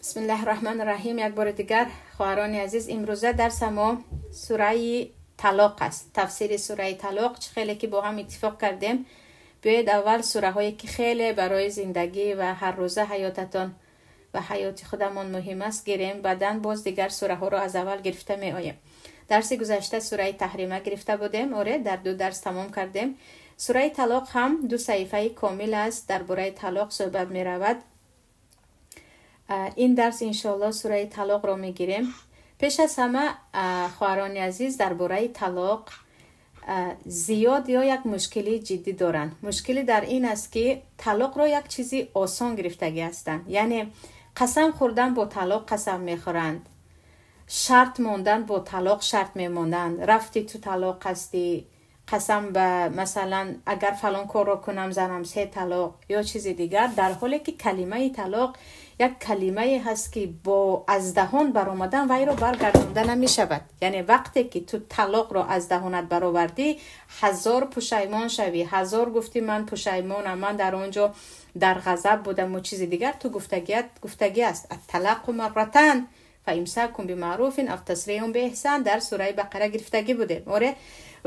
بسم الله الرحمن الرحیم. یک بار دیگر خواهران عزیز، امروزه درس ما سوره طلاق است. تفسیر سوره طلاق خیلی که با هم اتفاق کردیم. بیاید اول سوره هایی که خیلی برای زندگی و هر روزه حیاتتان و حیات خودمان مهم است گیریم، بعدن باز دیگر سوره ها رو از اول گرفته می آیم. درس گذشته سوره تحریمه گرفته بودیم، در 2 درس تمام کردیم. سوره طلاق هم 2 صفحه کامل است، درباره طلاق صحبت می رود. این درس انشاءالله سوره طلاق رو میگیریم. پیش از همه خواهران عزیز، درباره طلاق زیاد یا یک مشکلی جدی دارن. مشکلی در این است که طلاق رو یک چیزی آسان گرفتگی هستند، یعنی قسم خوردن با طلاق قسم میخورند، شرط موندن با طلاق شرط میمونند، رفتی تو طلاق هستی، قسم به مثلا اگر فلان کار رو کنم زنم 3 طلاق یا چیز دیگر، در حالی که کلمه طلاق یک کلمه هست که با از دهان برآمدن وی رو برگردانده نمی شود. یعنی وقتی که تو طلاق رو از دهانت برآوردی 1000 پشیمان شوی، 1000 گفتی من پشیمانم، من در اونجا در غضب بودم و چیز دیگر، تو گفتگی است. الطلاق مرتان فامساک بمعروف او تسریح باحسان در سوره بقره گرفتگی بوده.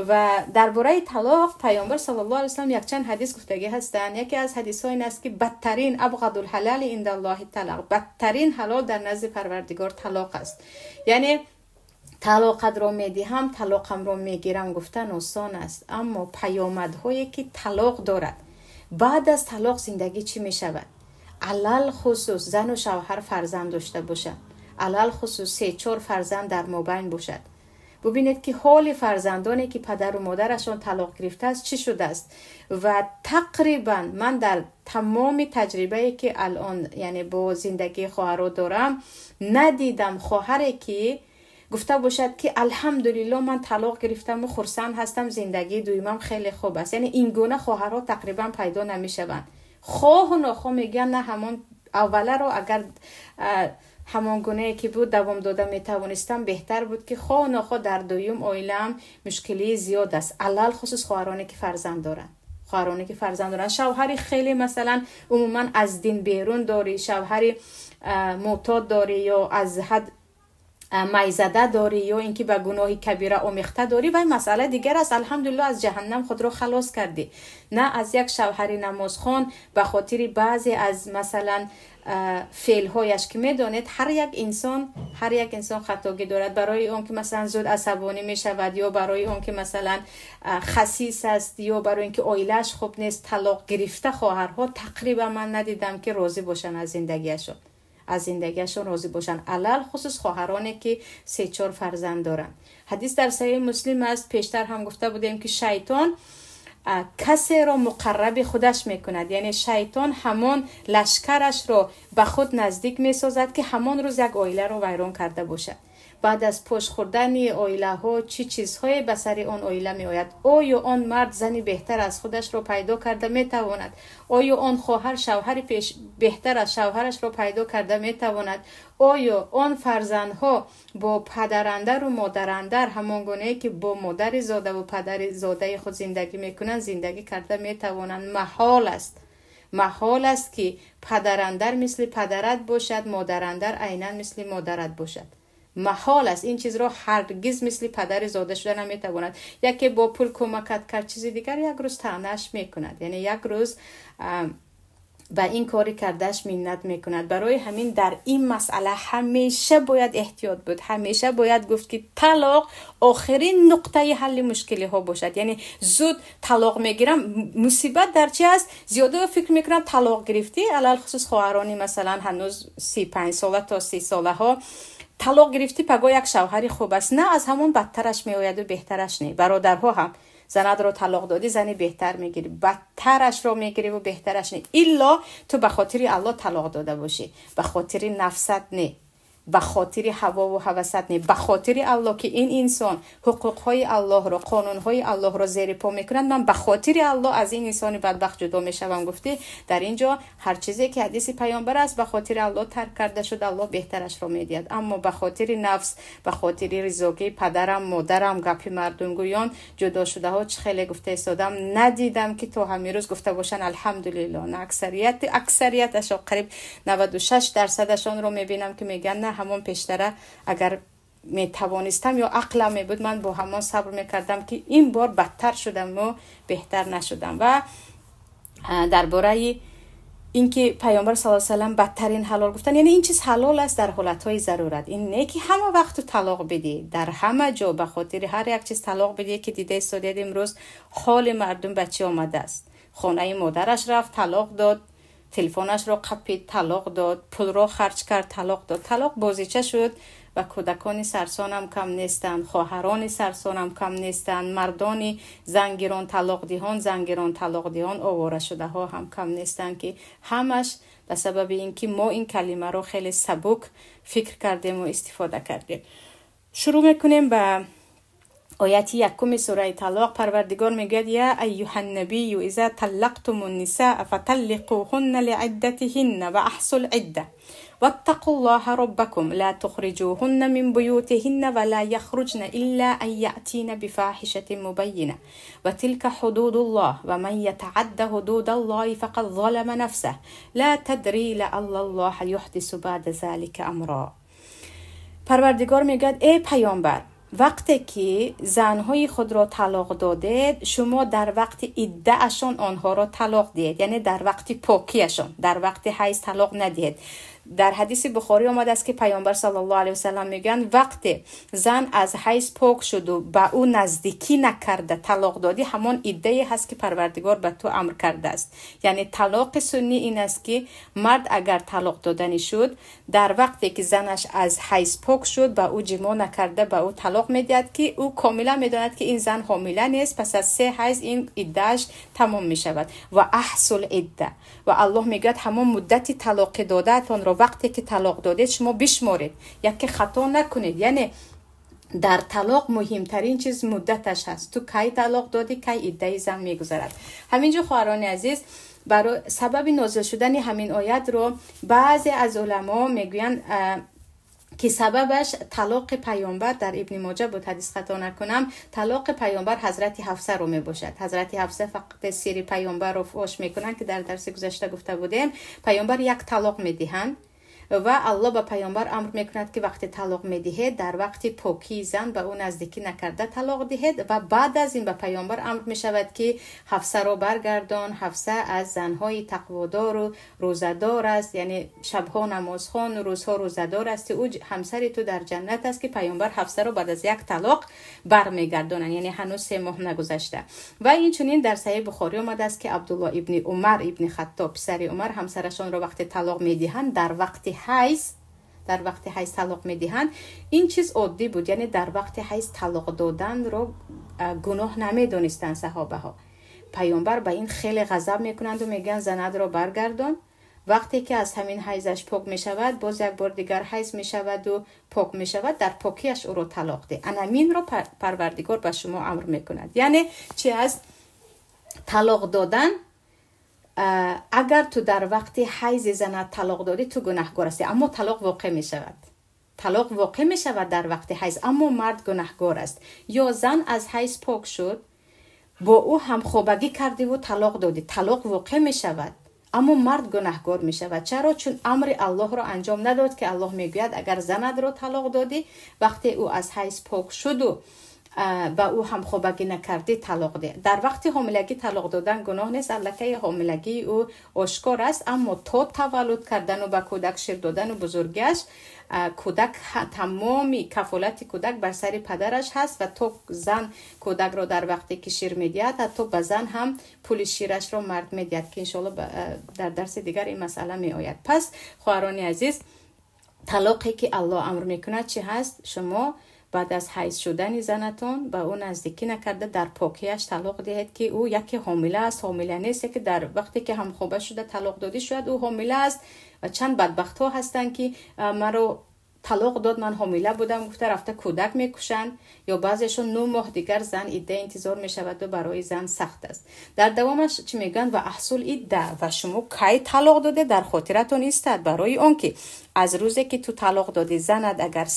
و درباره طلاق پیامبر صلی الله علیه و سلم یک چند حدیث گفتگی هستند. یکی از حدیث ها این است که بدترین ابغض الحلال عند الله طلاق، بدترین حلال در نزد پروردگار طلاق است. یعنی طلاقت رو میدهم طلاقم رو میگیرم گفتن آسان است، اما پیامدهایی که طلاق دارد، بعد از طلاق زندگی چی میشود؟ علل خصوص زن و شوهر فرزند داشته باشند، علل خصوص 3-4 فرزند در مابین باشد. ببینید که حال فرزندانی که پدر و مادرشان طلاق گرفته است چی شده است. و تقریبا من در تمام تجربه‌ای که الان یعنی با زندگی خواهرها دارم ندیدم خواهری که گفته باشد که الحمدلله من طلاق گرفتم و خرسند هستم، زندگی دویمم خیلی خوب است. یعنی این گونه خواهرها تقریبا پیدا نمیشوند. خواه و ناخواه میگن نه همون اوله رو اگر همان گونه که بود دوام داده میتوانستم بهتر بود که خواه ناخواه در دویم اویلم مشکلی زیاد است، علل خصوص خواهرانی که فرزند دارن. شوهری خیلی مثلا عموما از دین بیرون داری، شوهری معتاد داری یا از حد میزده داری یا اینکه به گناه کبیره آمیخته داری، و مسئله دیگر است. الحمدلله از جهنم خود رو خلاص کردی. نه از یک شوهری نمازخوان به خاطر بعضی از مثلا فعل‌هایش که میدونید هر یک انسان خطاگی دارد، برای اون که مثلا زود عصبانی میشود یا برای اون که مثلا خسیس است یا برای اینکه عائله‌اش خوب نیست، طلاق گرفته خواهرها تقریبا من ندیدم که راضی باشن از زندگیشون راضی باشن، علل خصوص خواهرانی که 3-4 فرزند دارن. حدیث در صحیح مسلم است، پیشتر هم گفته بودیم که شیطان کسی را مقرب خودش میکند، یعنی شیطان همان لشکرش را به خود نزدیک میسازد که همان روز یک عائله را ویران کرده باشد. بعد از پشت خوردن عائله ها چی چیزهای به سر آن عائله می آید؟ آیا آن مرد زنی بهتر از خودش را پیدا کرده می تواند؟ آیا آن خواهر شوهری بهتر از شوهرش را پیدا کرده می تواند؟ آیا آن فرزندها با پدراندر و مادراندر همان گونه که با مادر زاده و پدر زاده خود زندگی میکنند زندگی کرده می توانند؟ محال است که پدراندر مثل پدرت باشد، مادراندر عیناً مثل مادرت باشد. محال است. این چیز را هرگز مثل پدر زاده شده نمیتواند. یکی با پول کمکت کرد چیزی دیگر یک روز طعنه‌اش میکند، یعنی یک روز به این کاری کردش منت میکند. برای همین در این مسئله همیشه باید احتیاط بود، همیشه باید گفت که طلاق آخرین نقطه حل مشکلی ها باشد. یعنی زود طلاق میگیرم، مصیبت در چی است؟ زیاده فکر میکنم طلاق گرفتی، علل خصوص خواهرانی مثلا هنوز 35 ساله تا 30 ساله ها طلاق گرفتی، پگاه یک شوهری خوب است، نه از همون بدترش میآید و بهترش نه. برادرها هم زنت رو طلاق دادی زنی بهتر میگیری، بدترش رو میگیری و بهترش نه. الا تو به خاطر الله طلاق داده باشی، به خاطر نفست نه. به خاطر هوا و هوست نه، به خاطر الله که این انسان حقوقهای الله رو، قانونهای الله رو زیر پا میکنند، من به خاطر الله از این انسان بدبخت جدا میشوم. گفته در اینجا هر چیزی که حدیث پیامبر است به خاطر الله ترک کرده شد، الله بهترش رو میدهد. اما به خاطر نفس، به خاطر رضاگی پدرم مادرم، گپ مردم گویان جدا شده ها چه خیلی گفته استادم، ندیدم که تو همین روز گفته باشن الحمدلله. نه، اکثریتش قریب 96% رو میبینم که میگن نه همون پیشتره اگر می توانستم یا عقلم می بود من با همان صبر میکردم که این بار بدتر شدم و بهتر نشدم. و درباره اینکه پیامبر صلی الله علیه و سلم بدترین حلال گفتن، یعنی این چیز حلال است در حالتهای ضرورت. این نه که همه وقت طلاق بدی، در همه جا به خاطر هر یک چیز طلاق بدی. که دیده استادید امروز حال مردم بچه آمده است، خانه مادرش رفت طلاق داد، تلفنش رو قپید طلاق داد، پول رو خرج کرد طلاق داد. طلاق بازیچه شد و کودکان سرسان هم کم نیستند، خواهران سرسان هم کم نیستند، مردان زنگیران طلاق دهان آواره شده ها هم کم نیستند که همش به سبب اینکه ما این کلمه رو خیلی سبک فکر کردیم و استفاده کردیم. شروع میکنیم به آیت 1 سوره طلاق. پروردگار میگه یا ایها النبی اذا طلقتم النساء فطلقوهن لعدتهن واحصوا العده واتقوا الله ربكم لا تخرجوهن من بيوتهن ولا يخرجن الا ان ياتين بفاحشه مبينه وتلك حدود الله ومن يتعد حدود الله فقد ظلم نفسه لا تدري لعل الله يحدث بعد ذلك امرا. پروردگار میگه ای پیامبر، وقتی که زنهای خود را طلاق دادید، شما در وقت عده‌اشان آنها را طلاق دهید، یعنی در وقت پاکیشان، در وقت حیض طلاق ندهید. در حدیث بخاری آمده است که پیامبر صلی الله علیه و سلم میگن وقتی زن از حیض پاک شد و به او نزدیکی نکرده طلاق دادی، همان عده‌ای هست که پروردگار به تو امر کرده است. یعنی طلاق سنی این است که مرد اگر طلاق دادنی شد، در وقتی که زنش از حیض پاک شد به او جماع نکرده به او طلاق میدهد که او کاملا میداند که این زن حامله نیست، پس از 3 حیض این عده‌اش تمام میشود. و احصل عده، و الله میگه همون مدت طلاق دادتون رو وقتی که طلاق دادید شما بشمارید، یکی خطا نکنید. یعنی در طلاق مهمترین چیز مدتش هست. تو کی طلاق دادی، کی عده زن میگذرد. همینجا خواهران عزیز، برای سبب نازل شدن همین آیت رو بعضی از علما میگوین که سببش طلاق پیامبر در ابن ماجه بود، حدیث خطا نکنم، طلاق پیامبر حضرت حفصه رو می باشد. حضرت حفصه فقط سیر پیامبر رو فاش میکنن که در درس گذشته گفته بودیم پیامبر یک طلاق میدهند و الله به پیامبر امر میکند که وقتی طلاق میدهید در وقت پاکی زن به اون نزدیکی نکرده طلاق دهید. و بعد از این به پیامبر امر میشود که حفصه رو برگردان. حفصه از زنهای تقوادار و روزدار است، یعنی شبها نمازخوان و روزها روزدار است. او همسر تو در جنت است. که پیامبر حفصه رو بعد از یک طلاق برمیگردانند، یعنی هنوز 3 ماه نگذشته. و این چنین در صحیح بخاری آمده است که عبدالله ابن عمر ابن خطاب پسر عمر همسرشان رو وقتی طلاق میدهند در وقت حیض طلاق میدهند. این چیز عادی بود، یعنی در وقت حیض طلاق دادن رو گناه نمیدونستند صحابه ها. پیامبر به این خیلی غضب میکنند و میگن زند رو برگردان. وقتی که از همین حیضش پاک میشود باز یک بار دیگر حیض میشود و پاک میشود، در پاکیش او رو طلاق ده. انامین رو پروردگار به شما امر میکند. یعنی چی از طلاق دادن، اگر تو در وقت حیض زنت طلاق دادی تو گناهگار هستی، اما طلاق واقع می شود در وقت حیض، اما مرد گناهگار است. یا زن از حیض پاک شد با او هم خوابگی کردی و طلاق دادی، طلاق واقع می شود اما مرد گناهگار می شود. چرا؟ چون امر الله را انجام نداد که الله میگوید اگر زنت رو طلاق دادی وقتی او از حیض پاک شد و با او هم خوابگی نکردی طلاق ده. در وقت حاملگی طلاق دادن گناه نیست، البته حاملگی او آشکار است، اما تا تولد کردن و به کودک شیر دادن و بزرگش، کودک تمامی کفالت کودک بر سر پدرش هست و تو زن کودک رو در وقتی که شیر میدهد تو به زن هم پول شیرش رو مرد میدهد که انشالله در درس دیگر این مسئله می آید. پس خواهران عزیز، طلاقی که الله امر میکند چی هست؟ شما بعد از حیض شدن زنتون به اون نزدیکی نکرده در پاکیش طلاق دهید که او یکی حامله است، حامله نیست، که در وقتی که هم خوبه شده طلاق دادی شد او حامله است. و چند بدبخت ها هستن که مرا طلاق داد من حامله بودم گفته رفته کودک میکشن، یا بعضیشون 9 ماه دیگر زن عده انتظار میشود و برای زن سخت است. در دوامش چی میگن؟ و احصل عده، و شما کی طلاق داده در خاطرتون نیستد، برای اون که از روزی که تو طلاق دادی زنت اگر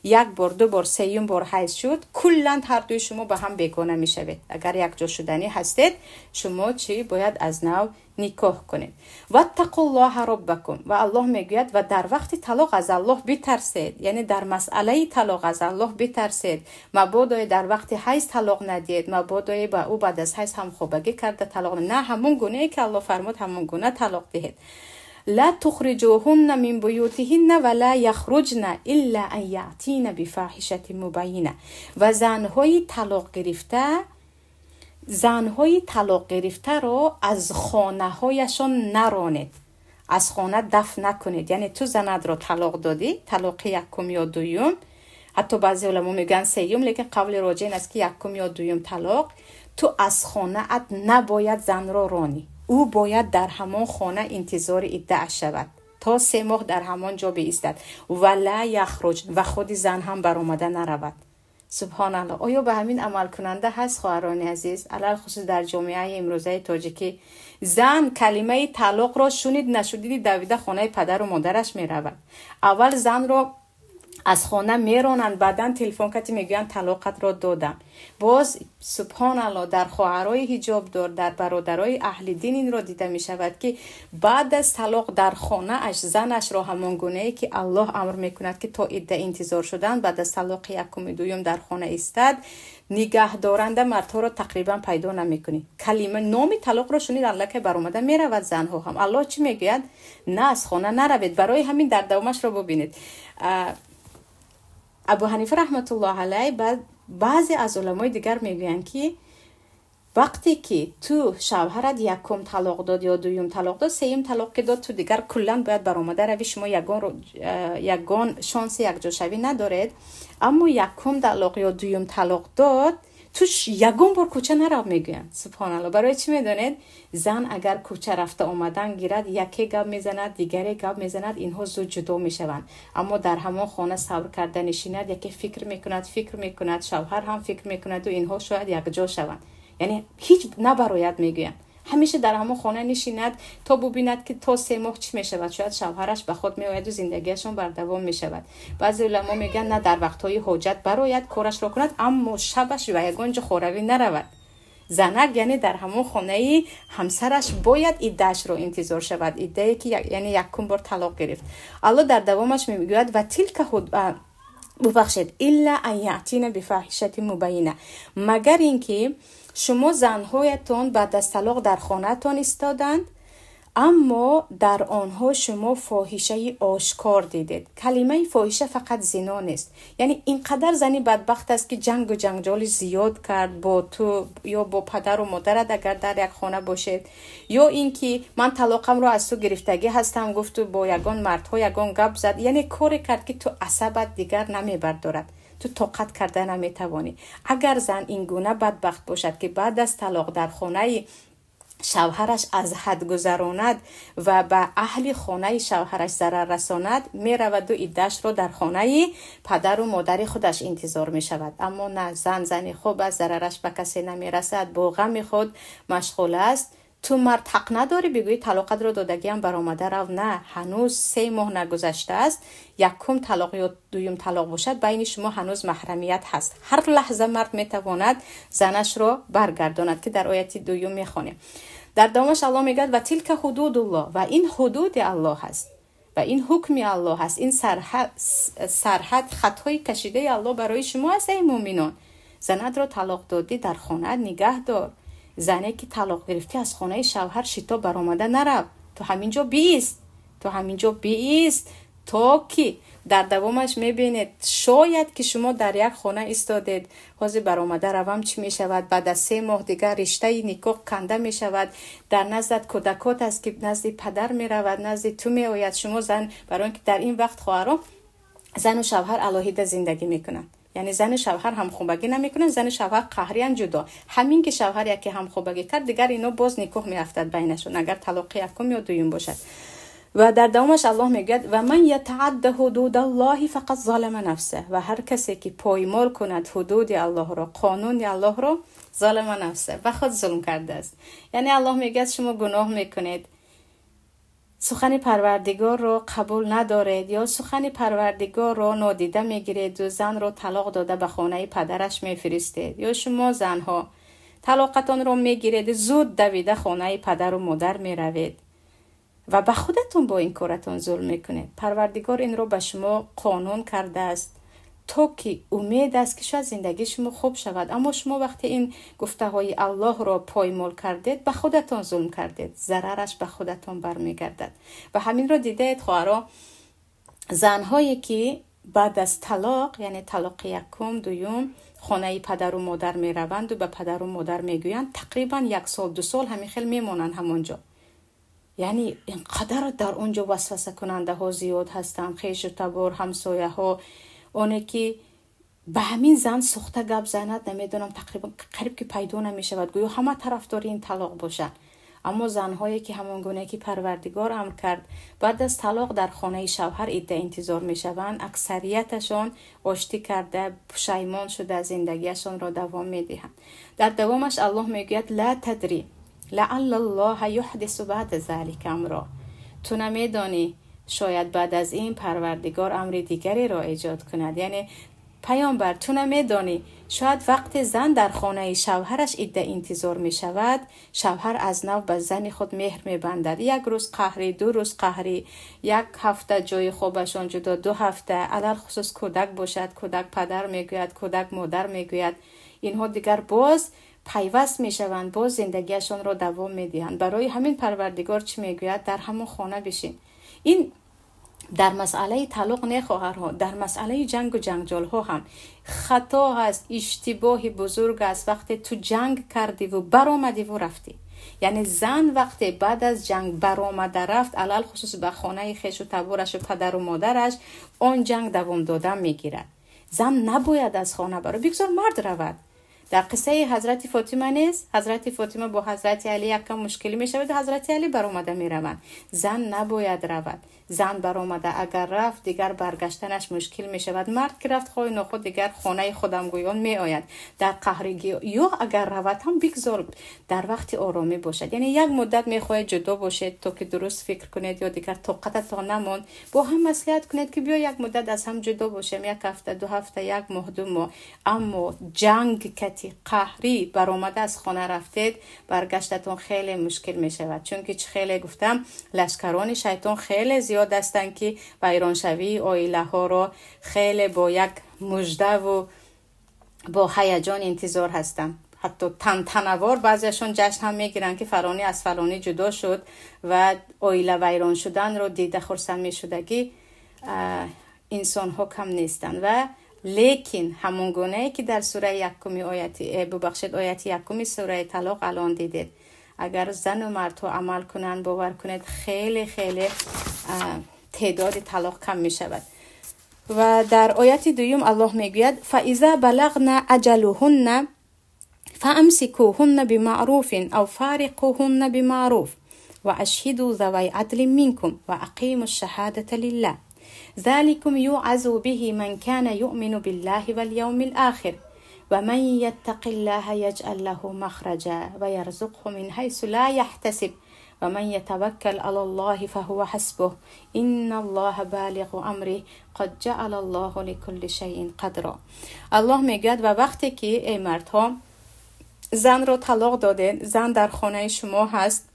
یک بار 2 بار 3 بار حیض شد، کلا هر دوی شما به هم بیگانه میشوید. اگر یک جا شدنی هستید شما چی باید از نو نکاح کنید. و اتقوا الله ربکم، و الله میگوید و در وقت طلاق از الله بترسید، یعنی در مسئله طلاق از الله بترسید. مبادا در وقت حیض طلاق ندید، مبادا با او بعد از حیض هم خوبگی کرده طلاق نه، همون گونه که الله فرمود همون گونه طلاق دهید. لا تخرجوهن من بیوتهن ولا یخرجن الا ان یاتین بفاحشه مبینه. و زنهای طلاق گرفته رو از خانه هایشان نرانید، از خانه دفع نکنید. یعنی تو زنت رو طلاق دادی، طلاق یکم یا دوم، حتی بعضی علما میگن سیوم، لیکن قول راجح این است که یکم یا دوم طلاق، تو از خانه ات نباید زن رو رانی، او باید در همان خانه انتظار عده شود تا 3 ماه در همان جا بایستد. ولا یخرج، و خود زن هم برآمده نرود. سبحان الله. آیا به همین عمل کننده هست خواهران عزیز؟ علل خصوص در جامعه امروزه تاجیکی زن کلمه طلاق را شنید نشدید دویده خانه پدر و مادرش می رود. اول زن را از خانه میرانند، بعدن تلفن کتی میگویند طلاقت را دادم. باز سبحان الله در خواهرای حجاب دار، در برادرای اهل دین این را دیده می شود که بعد از طلاق در خانه اش زنش را همان گونه ای که الله امر میکند که تا عده انتظار شدن بعد از طلاق یکم دوم در خانه ایستد، نگاه دارنده مردها را تقریبا پیدا نمیکنی. کلمه نام طلاق را شنید الله که برآمده میرود زنها هم. الله چی میگوید؟ نه از خانه نروید. برای همین در دوامش را ببینید ابو حنیفه رحمت الله علیه بعضی از علمای دیگر میگویند که وقتی که تو شوهرت یکم طلاق داد یا دوم طلاق داد، سوم طلاق که داد، تو دیگر کلا باید برآمده روی. شما یگان شانس یک جا شوی ندارید. اما یکم طلاق یا دوم طلاق داد، توش یگم بار کوچه نرو میگوین. سبحان الله. برای چی میدونید؟ زن اگر کوچه رفته آمدن گیرد، یکی گپ میزند دیگری گپ میزند، اینها زود جدا میشوند. اما در همان خانه صبر کرده نشیند، یکی فکر میکند، شوهر هم فکر میکند و اینها شاید یک جا شوند. یعنی هیچ نبرایت میگوین. همیشه در همون خانه نشیند تا ببیند که تا 3 ماه چی میشود. شاید شوهرش به خود میآید و زندگیشون بر دوام میشود. بعضی علما میگن نه، در وقتهای حاجت برایت کارش را کند، اما شبش و یگانج خوروی نرود. زنک یعنی در همون خانه همسرش باید عده‌اش رو انتظار شود، عده‌ای که یعنی یکم بار طلاق گرفت. الله در دوامش میگوید و تلک ببخشید الا ان یاتین بفاحشه مبینه، مگر اینکه شما زنهایتون بعد از طلاق در خانه‌تون ایستادند اما در آنها شما فاحشه آشکار دیدید. کلمه فاحشه فقط زنا نیست. یعنی اینقدر زنی بدبخت است که جنگ و جنجال زیاد کرد با تو یا با پدر و مادرت اگر در یک خانه باشید، یا اینکه من طلاقم رو از تو گرفتگی هستم گفت و با یگان مردها یگان گپ زد، یعنی کاری کرد که تو عصبت دیگر نمیبردارد، تو طاقت کرده نمیتوانی. اگر زن این گونه بدبخت باشد که بعد از طلاق در خانه شوهرش از حد گذراند و به اهل خانه شوهرش ضرر رساند، می رود و عده‌اش رو در خانه پدر و مادر خودش انتظار می شود. اما نه، زنی خوب است، ضررش به کسی نمی رسد، با غم خود مشغول است. تو مرد حق نداری بگویی طلاقت رو دادگی هم برآمده رو. نه، هنوز 3 ماه نگذشته است. یکم طلاق یا دوم طلاق باشد، بین شما هنوز محرمیت هست. هر لحظه مرد میتواند زنش رو برگرداند که در آیت 2 میخوانیم. در دومش الله میگه و تلک حدود الله، و این حدود الله هست و این حکم الله هست، این سرحد خطای کشیده الله برای شما است. ای مؤمنان، زنت رو طلاق دادی در خانه نگه دار. زنی که طلاق گرفتی از خانه شوهر شتا برآمده نرو، تو همینجا بیست تا که در دوامش میبینید شاید که شما در یک خانه ایستادید، حاضر برآمده روم چی میشود؟ بعد از 3 ماه دیگر رشته نکاح کنده میشود، در نزد کودکات است که نزد پدر میرود، نزد تو میآید. شما زن برای اینکه در این وقت خواهرام زن و شوهر علاهیده زندگی میکنند، یعنی زن شوهر هم خوبگی نمیکنن، زن شوهر قهریان جدا. همین که شوهر یکی هم خوبگی کرد دیگر اینا باز نکاح میافتد بینشون، اگر طلاق یکم یا دوم باشد. و در دومش الله میگه و من یتعد حدود الله فقط ظالم نفسه، و هر کسی که پایمال کند حدود الله را، قانون الله را، ظالم نفسه، و خود ظلم کرده است. یعنی الله میگه شما گناه میکنید، سخن پروردگار رو قبول ندارید یا سخن پروردگار رو نادیده میگیرید و زن رو طلاق داده به خانه پدرش میفرستید، یا شما زنها طلاقتان رو میگیرید زود دویده خانه پدر و مادر میروید و به خودتون با این کارتون ظلم میکنید. پروردگار این رو به شما قانون کرده است تو که امید است که شاید زندگی شما خوب شود، اما شما وقتی این گفته های الله را پایمال کردید به خودتون ظلم کردید، ضررش به خودتون برمیگردد. و همین را دیدید خواهرها، زنهایی که بعد از طلاق، یعنی طلاق یکم دوم، خانه پدر و مادر می روند و به پدر و مادر می گویند تقریبا 1 سال 2 سال همین خیلی میمونن همونجا. یعنی اینقدر در اونجا وسوسه کننده ها زیاد هستن، خیش و تبار، همسایه ها، اونه که به همین زن سخته گپ زند نمیدونم تقریبا قریب که پیدا نمیشود، گویا همه طرفدار این طلاق باشن. اما زنهایی که همون گونه که پروردگار امر کرد بعد از طلاق در خانه شوهر عده انتظار میشوند، اکثریتشان آشتی کرده پشیمان شده زندگیشان را دوام میدهند. در دوامش الله میگوید لا تدری لعل الله یحدث بعد ذلک امرا، تو نمیدانی شاید بعد از این پروردگار امر دیگری را ایجاد کند. یعنی پیامبر تو نمیدانی شاید وقت زن در خانه شوهرش عده انتظار می شود، شوهر از نو به زن خود مهر می بندد، 1 روز قهری، 2 روز قهری، 1 هفته جای خوبشان جدا، 2 هفته، علل خصوص کودک باشد، کودک پدر می گوید، کودک مادر می گوید، اینها دیگر باز پیوست می شوند، باز زندگیشان را دوام می دهند. برای همین پروردگار چی می گوید؟ در همون خانه بشین. این در مسئله طلاق نه خواهرها، در مسئله جنگ و جنجال ها هم خطا هست، اشتباه بزرگ است وقتی تو جنگ کردی و برآمدی و رفتی. یعنی زن وقتی بعد از جنگ برآمده رفت، علل خصوص به خانه خیش و تبارش و پدر و مادرش، اون جنگ دوام دادن میگیرد. زن نباید از خانه برای بگذار مرد رود. در قصه حضرت فاطمه نیست؟ حضرت فاطمه با حضرت علی یکم مشکلی می شود، حضرت علی برآمده می روند. زن نباید رود. زن برآمده اگر رفت دیگر برگشتنش مشکل می شود. مرد که رفت خواهی نخود دیگر خانه خودم گویان می آید. در قهرگی یا اگر رود هم بگذار در وقت آرامی باشد. یعنی 1 مدت می خواهید جدا باشید تا که درست فکر کنید یا دیگر طاقتتان نماند، با هم مصلحت کنید که بیا 1 مدت از هم جدا باشیم، 1 هفته، 2 هفته، 1 ماه، 2 ماه. اما جنگ کتی قهری برآمده از خانه رفتید، برگشتتون خیلی مشکل می شود. چون که خیلی گفتم لشکران شیطان خیلی زیاد هستند که ویرانشوی عائله ها را خیلی با 1 مژده و با هیجان انتظار هستند. حتی تنوار بعضیشون جشن هم میگیرن که فلانی از فلانی جدا شد و عائله ویران شدن رو دیده خرسند می شدگی انسان ها کم نیستن. و لیکن همون گونه که در سوره 1 آیت 1 سوره طلاق الان دیدید، اگر زن و مرد عمل کنن باور کنید خیلی خیلی تعداد طلاق کم می شود. و در آیت 2 الله میگوید فاذا بلغن اجلهن فامسكوهن بمعروف او فارقوهن بمعروف واشهدوا ذوي عدل منكم واقيموا الشهاده لله ذلكم يوعظ به من كان يؤمن بالله واليوم الآخر ومن يتق الله يجعل له مخرجا ويرزقه من حيث لا يحتسب ومن يتوكل على الله فهو حسبه إن الله بالغ أمره قد جعل الله لكل شيء قدرا. الله میگوید و وقتی که ای مردها زن رو طلاق دادین، زن در خانه شما هست،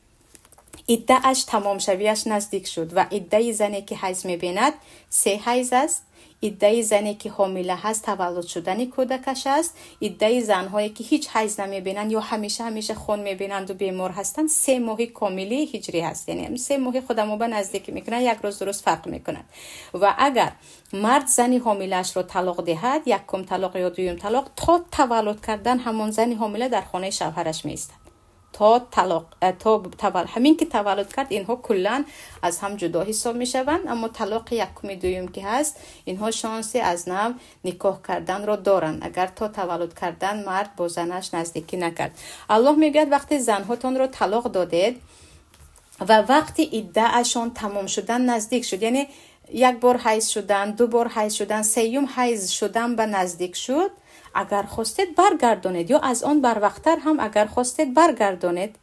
عده اش تمام شویش نزدیک شد و عده زنی که حیض میبیند 3 حیض است، عده زنی که حامله هست تولد شدن کودکش است، عده زنهایی که هیچ حیض نمیبینند یا همیشه خون میبینند و بیمار هستند 3 ماه کاملی هجری هست. یعنی 3 ماه خودمو به نزدیک میکنن، 1 روز درست فرق میکنند. و اگر مرد زنی حامله‌اش رو طلاق دهد، 1 طلاق یا 2 طلاق، تا تولد کردن همون زنی حامله در خانه شوهرش میایستد تا همین که تولد کرد اینها کلان از هم جدا حساب می شوند. اما طلاق 1 2 که هست اینها شانسی از نو نکاح کردن را دارند اگر تا تولد کردن مرد با زنش نزدیکی نکرد. الله میگه وقتی زنهاتون رو طلاق دادید و وقتی عده‌شان تمام شدن نزدیک شد، یعنی یک بار حیض شدن، دو بار حیض شدن، سیوم حیض شدن به نزدیک شد، اگر خواستید برگردانید، یا از آن بر وقتر هم اگر خواستید برگردانید.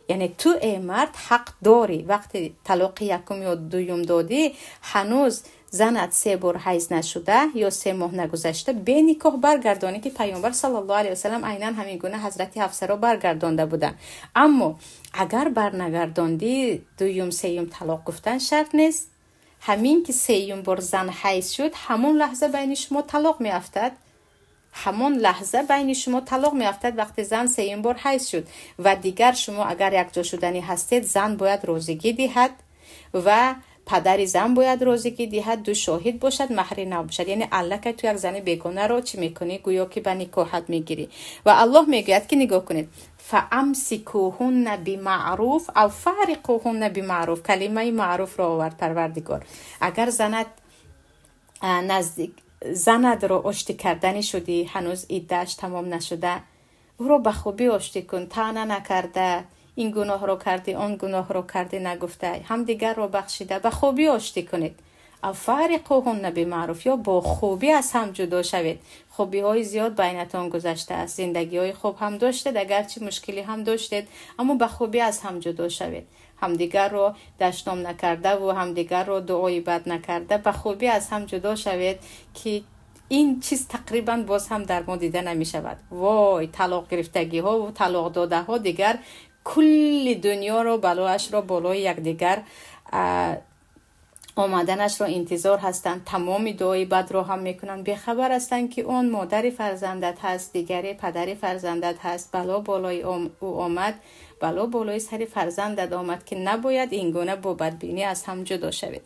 یعنی تو ای مرد حق داری وقتی طلاق یکم یا دوم دادی هنوز زنت 3 بار حیض نشده یا 3 ماه نگذشته به نکاح برگردانی، که پیامبر صلی الله علیه و سلم عیناً همین گونه حضرت حفصه را برگردانده بودن. اما اگر برنگرداندی دوم سیوم طلاق گفتن شرط نیست. همین که سیوم بار زن حیض شد همون لحظه بین شما طلاق می افتد. همون لحظه بین شما طلاق می افتد وقتی زن سیوم بار حیض شد. و دیگر شما اگر یک جا شدنی هستید زن باید روزگی دهد و پدر زن باید روزگی دهد، 2 شاهد باشد، مهری نباشد. یعنی الکه تو یک زن بیگانه رو چی میکنی؟ گویا که به نکاحت میگیری. و الله میگوید که نگاه کنید فامسکوهن بمعروف او فارقوهن بمعروف. کلمه معروف رو آورد پروردگار. اگر زند رو آشتی کردنی شدی، هنوز عده‌اش تمام نشده، او رو به خوبی آشتی کن. طعنه نکرده، این گناه رو کردی، اون گناه رو کردی نگفته، هم دیگر رو بخشیده، به خوبی آشتی کنید. او فارقوهن بمعروف، یا با خوبی از هم جدا شوید. خوبی های زیاد بینتان گذشته است، زندگی های خوب هم داشتید، اگرچه مشکلی هم داشتید، اما به خوبی از هم جدا شوید. همدیگر رو دشنام نکرده و همدیگر رو دعای بد نکرده، به خوبی از هم جدا شوید که این چیز تقریبا باز هم در ما دیده نمی شود. وای، طلاق گرفتگی ها و طلاق داده ها دیگر کل دنیا رو بلایش رو بالای یک دیگر آمدنش رو انتظار هستند. تمام دعای بد رو هم میکنن، بیخبر هستند که اون مادر فرزندت هست، دیگری پدر فرزندت هست. بلا بالای او آمد، بلا بالای سر فرزندت آمد که نباید این گونه با بدبینی از هم جدا شوید.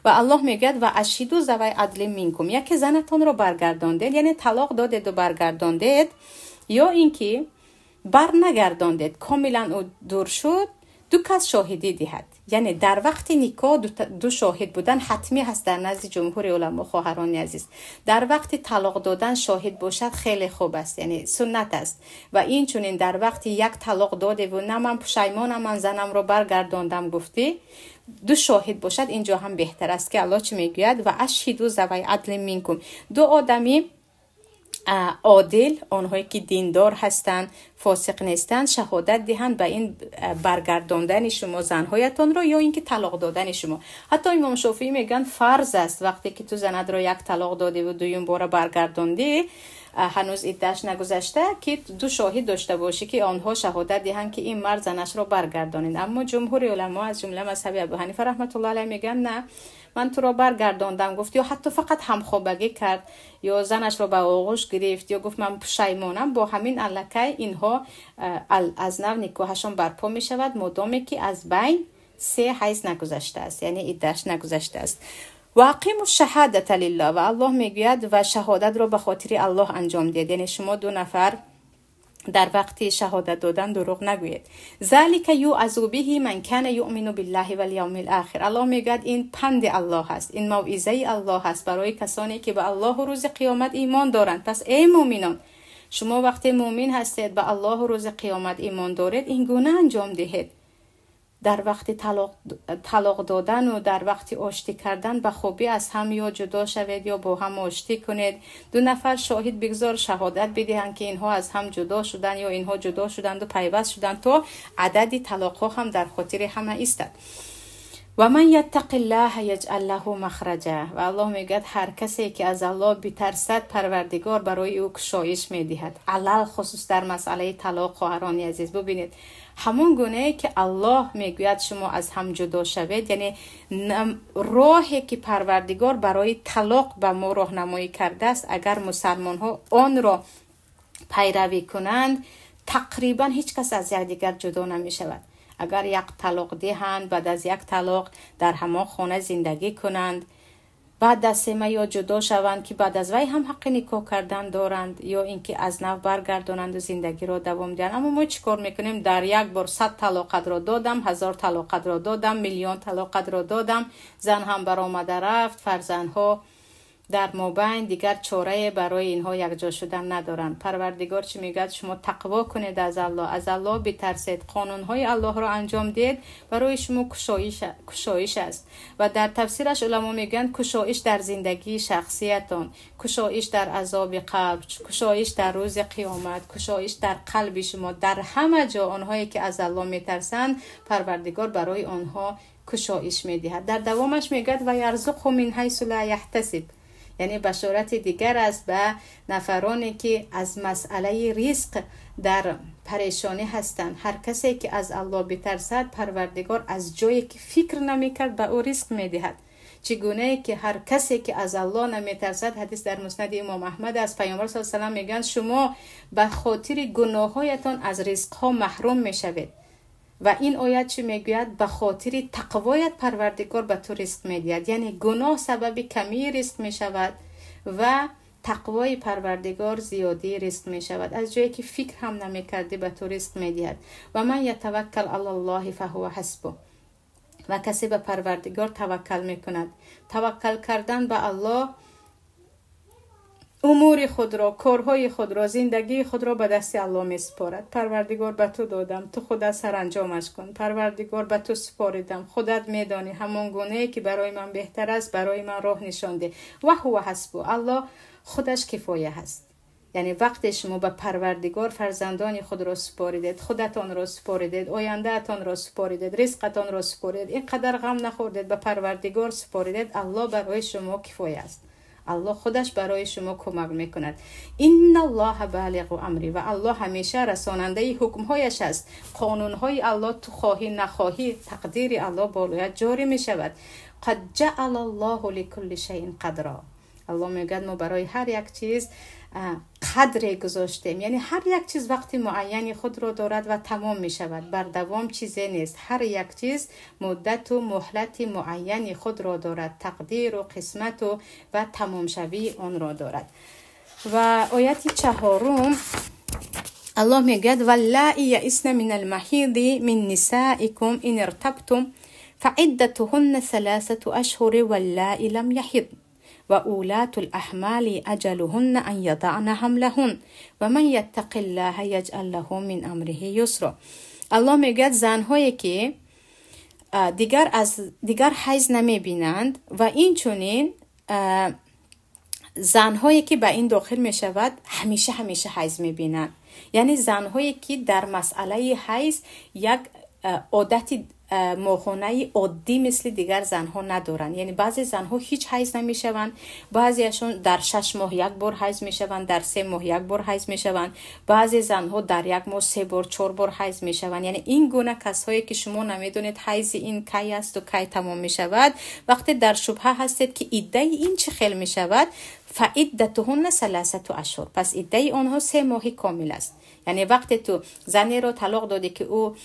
و الله میگه و اشهدوا ذوی عدل منکم. یکی زنتون رو برگرداندید، یعنی طلاق دادید و برگرداندید، یا اینکه بر نگرداندید کاملا او دور شد، 2 کس شاهدی دهد. یعنی در وقت نکاح 2 شاهد بودن حتمی هست در نزد جمهور علما. خواهران عزیز، در وقت طلاق دادن شاهد باشد خیلی خوب است، یعنی سنت است. و این چونین در وقت یک طلاق داده و نه من پشیمانم من زنم رو برگرداندم گفتی، 2 شاهد باشد، اینجا هم بهتر است که الله چی میگوید و اشهدوا ذوی عدل منکم. 2 آدمی عادل، آنهایی که دیندار هستند، فاسق نیستند، شهادت دهند به این برگرداندن شما زنهایتان رو یا اینکه طلاق دادن شما. حتی امام شافعی میگن فرض است وقتی که تو زنت رو یک طلاق دادی و دوم بار برگرداندی، هنوز عده‌اش نگذشته، که 2 شاهد داشته باشی که آنها شهادت دهند که این مرد زنش رو برگردانید. اما جمهور علما از جمله مذهب ابو حنیفه رحمت الله علیه میگن نه، من تو رو برگرداندم گفت، یا حتی فقط همخوابگی کرد یا زنش رو به آغوش گرفت یا گفت من پشیمانم، با همین الکه اینها از نو نکاحشون برپا می شود مادامی که از بین 3 حیض نگذشته است، یعنی عده‌اش نگذشته است. و اقیموا الشهادة لله. و الله میگوید و شهادت رو به خاطر الله انجام دهید، یعنی شما 2 نفر در وقت شهادت دادن دروغ نگویید. ذلک یوعظ به من کان یؤمن بالله و الیوم الاخر. الله میگه این پند الله هست، این موعظه الله هست برای کسانی که به الله و روز قیامت ایمان دارند. پس ای مؤمنان، شما وقتی مؤمن هستید به الله و روز قیامت ایمان دارید، این گونه انجام دهید. در وقت طلاق دادن و در وقت آشتی کردن به خوبی از هم یا جدا شوید یا با هم آشتی کنید. 2 نفر شاهد بگذار شهادت بدهند که اینها از هم جدا شدن یا اینها جدا شدند و پیوست شدند، تا عدد طلاق ها هم در خاطر همه ایستد. و من یتق الله یجعل له مخرجا. و الله میگه هر کسی که از الله بترسد پروردگار برای او گشایش میدهد. علل خصوص در مسئله طلاق. خواهران عزیز ببینید، همون گونه که الله میگوید شما از هم جدا شوید، یعنی راهی که پروردگار برای طلاق به ما راهنمایی کرده است، اگر مسلمان ها آن را پیروی کنند تقریبا هیچ کس از یکدیگر جدا نمی شود. اگر یک طلاق دهند، بعد از یک طلاق در همان خانه زندگی کنند، بعد از 3 ماه یا جدا شوند که بعد از وی هم حق نکاح کردن دارند، یا اینکه از نو برگردانند و زندگی را دوام دهند. اما ما چیکار میکنیم؟ در یک بار 100 طلاق را دادم، 1000 طلاق را دادم، میلیون طلاق را دادم، زن هم برآمده رفت، فرزندها در مابین دیگر چاره برای اینها یک جا شدن ندارند. پروردگار چی میگه؟ شما تقوا کنید از الله بترسید، قانونهای الله را انجام دید، برای شما کشایش است. و در تفسیرش علما میگن کشایش در زندگی شخصیتان، کشایش در عذاب قبر، کشایش در روز قیامت، کشایش در قلب شما. در همه جا آنهایی که از الله میترسند پروردگار برای آنها کشایش میدهد. در دوامش میگه و یرزقهم من حیث لا یحتسب، یعنی بشارت دیگر است به نفرانی که از مسئله رزق در پریشانی هستند. هر کسی که از الله بترسد پروردگار از جایی که فکر نمیکرد به او رزق میدهد. چگونه که هر کسی که از الله نمیترسد، حدیث در مسند امام احمد است، پیامبر صلی الله علیه و سلم میگن شما به خاطر گناهایتان از رزق ها محروم میشوید. و این آیت چی میگوید؟ به خاطر تقوایت پروردگار به تو رزق میدهد. یعنی گناه سبب کمی رزق میشود و تقوای پروردگار زیادی رزق میشود. از جایی که فکر هم نمیکردی به تو رزق میدهد. و من یتوکل علی الله فهو حسبه، و کسی به پروردگار توکل میکند. توکل کردن به الله امور خود را، کارهای خود را، زندگی خود را به دست الله می سپارد. پروردگار به تو دادم، تو خودت سرانجامش کن. پروردگار به تو سپاریدم، خودت میدانی همان گونه که برای من بهتر است، برای من راه نشانده. و هو حسبه، الله خودش کفایه هست. یعنی وقتی شما به پروردگار فرزندان خود را سپاریدید، خودتان را سپاریدید، آیندهتان را سپاریدید، رزقتان را سپاریدید، اینقدر غم نخوردید، به پروردگار سپاریدید، الله برای شما کفایه است. الله خودش برای شما کمک میکند. این الله بالغ امری، و الله همیشه رساننده حکمهایش است. قانونهای الله تو خواهی نخواهی تقدیر الله بالایت جاری میشود. قد جعل الله لكل شیء قدرا، الله میگه ما برای هر یک چیز قدر گذاشتیم. یعنی هر یک چیز وقت معینی خود را دارد و تمام می شود. بر دوام چیزی نیست. هر یک چیز مدت و مهلت معینی خود را دارد. تقدیر و قسمت و تمام شوی آن را دارد. و آیت 4 الله میگه واللائی یئسن من المحیض من نسائکم ان ارتبتم فعدتهن 3 اشهر واللائی لم یحضن و اولات الاحمال اجلهن ان یضعن حملهن و من یتق الله یجعل له من امره یسرا. الله میگه زنهایی که دیگر حیض نمیبینند و این چنین زنهایی که به این داخل میشود همیشه حیض میبینند. یعنی زنهایی که در مسئله حیض یک عادت ماهانه عادی مثل دیگر زنها ندارن. یعنی بعضی زنها هیچ حیض نمیشوند، بعضیشون در 6 ماه یک بار حیض میشوند، در 3 ماه یک بار حیض میشوند، بعضی زنها در یک ماه 3 بار 4 بار حیض میشوند. یعنی این گونه کسایی که شما نمیدونید حیض این کی است و کی تمام میشود، وقتی در شبهه هستید که عده این چه خیلی میشود، فعدتهن 3 اشهر، پس عده آنها 3 ماه کامل است. یعنی وقتی تو زنی رو طلاق دادی که او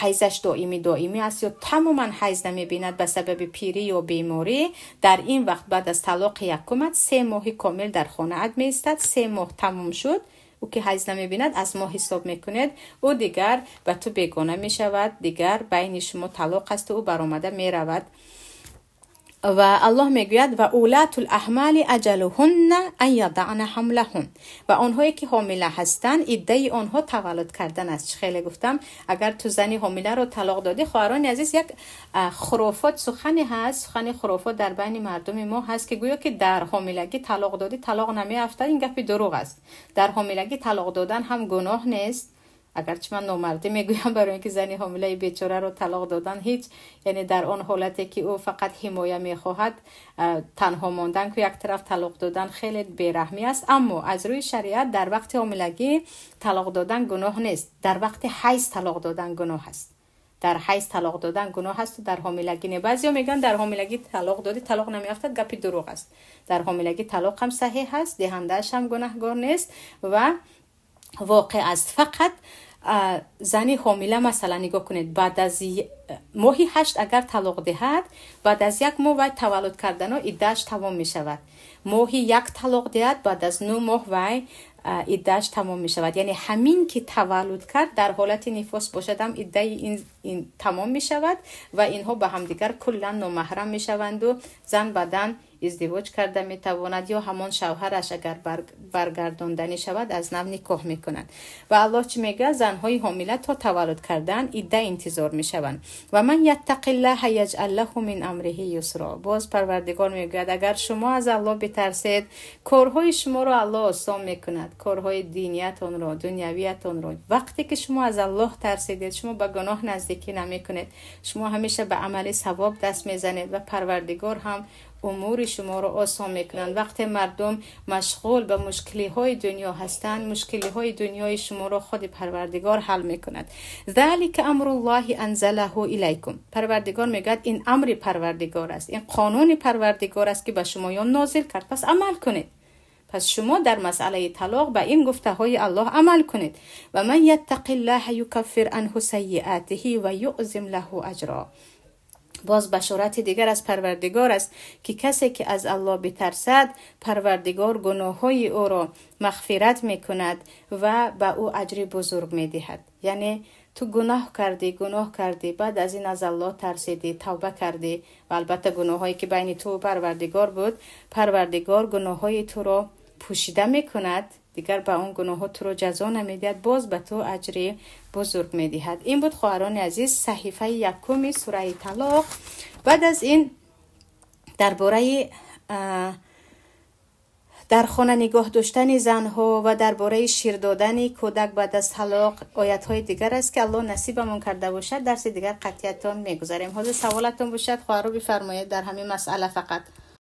حیضش دائمی است یا تماما حیض نمیبیند به سبب پیری یا بیماری، در این وقت بعد از طلاق یکمت 3 ماه کامل در خانه ات میستد. 3 ماه تمام شد، او که حیض نمیبیند از ماه حساب میکنید، او دیگر به تو بیگانه میشود، دیگر بین شما طلاق است و او برآمده میرود. و الله میگوید و اولات الاحمال اجلهن ان یضعن حملهن، و آنهایی که حامله هستند عده آنها تولد کردن است. خیلی گفتم اگر تو زنی حامله رو طلاق دادی، خواهران عزیز، یک خرافات سخنی هست، سخن خرافات در بین مردم ما هست که گویا که در حاملگی طلاق دادی طلاق نمیافتد. این گپ دروغ است. در حاملگی طلاق دادن هم گناه نیست، اگرچه من نامردی میگویم، برای اینکه زنی حامله بیچاره رو طلاق دادن هیچ، یعنی در آن حالتی که او فقط حمایه میخواهد تنها ماندن که یک طرف طلاق دادن خیلی بیرحمی است. اما از روی شریعت در وقت حاملگی طلاق دادن گناه نیست، در وقت حیض طلاق دادن گناه است. در حیض طلاق دادن گناه است و در حاملگی نه. بعضیا میگن در حاملگی طلاق دادی طلاق نمیافتد، گپی دروغ است. در حاملگی طلاق هم صحیح است، دهنده‌اش هم گناهگار نیست و واقع است. فقط زنی حامله مثلا نگاه کنید، بعد از ماهی 8 اگر طلاق دهد، بعد از 1 ماه وی تولد کردن و عده‌اش تمام می شود. ماهی 1 طلاق دهد، بعد از 9 ماه وی عده‌اش تمام می شود. یعنی همین که تولد کرد در حالت نفاس باشد هم عده این این تمام می شود و اینها به هم دیگر کلا نامحرم می شوند و زن بدن ازدواج کرده می تواند یا همان شوهرش اگر برگرداندنی شود از نو نکاح می کنند. و الله چی میگه؟ زنهای حامله تا تولد کردن عده انتظار می شوند. و من یتق الله یجعل له من امره یسرا. باز پروردگار میگه اگر شما از الله بترسید کارهای شما را الله آسان می کند، کارهای دینیتون را، دنیویتون را. وقتی که شما از الله ترسیدید شما به گناه نزدیکی نمی کنید، شما همیشه به عمل ثواب دست میزنید و پروردگار هم امور شما رو آسان میکنند. وقتی مردم مشغول به مشکلی های دنیا هستند، مشکلی های دنیای شما رو خود پروردگار حل میکند. ذلک امر الله انزله الیکم. پروردگار میگه این امر پروردگار است، این قانون پروردگار است که به شما نازل کرد، پس عمل کنید. پس شما در مسئله طلاق به این گفته های الله عمل کنید. و من یتق الله یکفر عنه سیئاته و یعظم له اجرا. باز بشارت دیگر از پروردگار است که کسی که از الله بترسد پروردگار گناههای او را مغفرت میکند و به او اجر بزرگ میدهد. یعنی تو گناه کردی بعد از این از الله ترسیدی، توبه کردی و البته گناهایی که بین تو و پروردگار بود، پروردگار گناههای تو را پوشیده میکند، دیگر به اون گناه تو رو جزا نمیدهد، باز به تو اجر بزرگ میدهد. این بود خواهران عزیز صحیفه 1 سوره طلاق. بعد از این درباره در خانه نگاه داشتن زنها و درباره شیر دادن کودک بعد از طلاق آیت های دیگر است که الله نصیبمون کرده باشد درس دیگر قطعیتان میگذاریم. حالا سوالتون باشد خواهرو بفرمایید در همین مسئله فقط.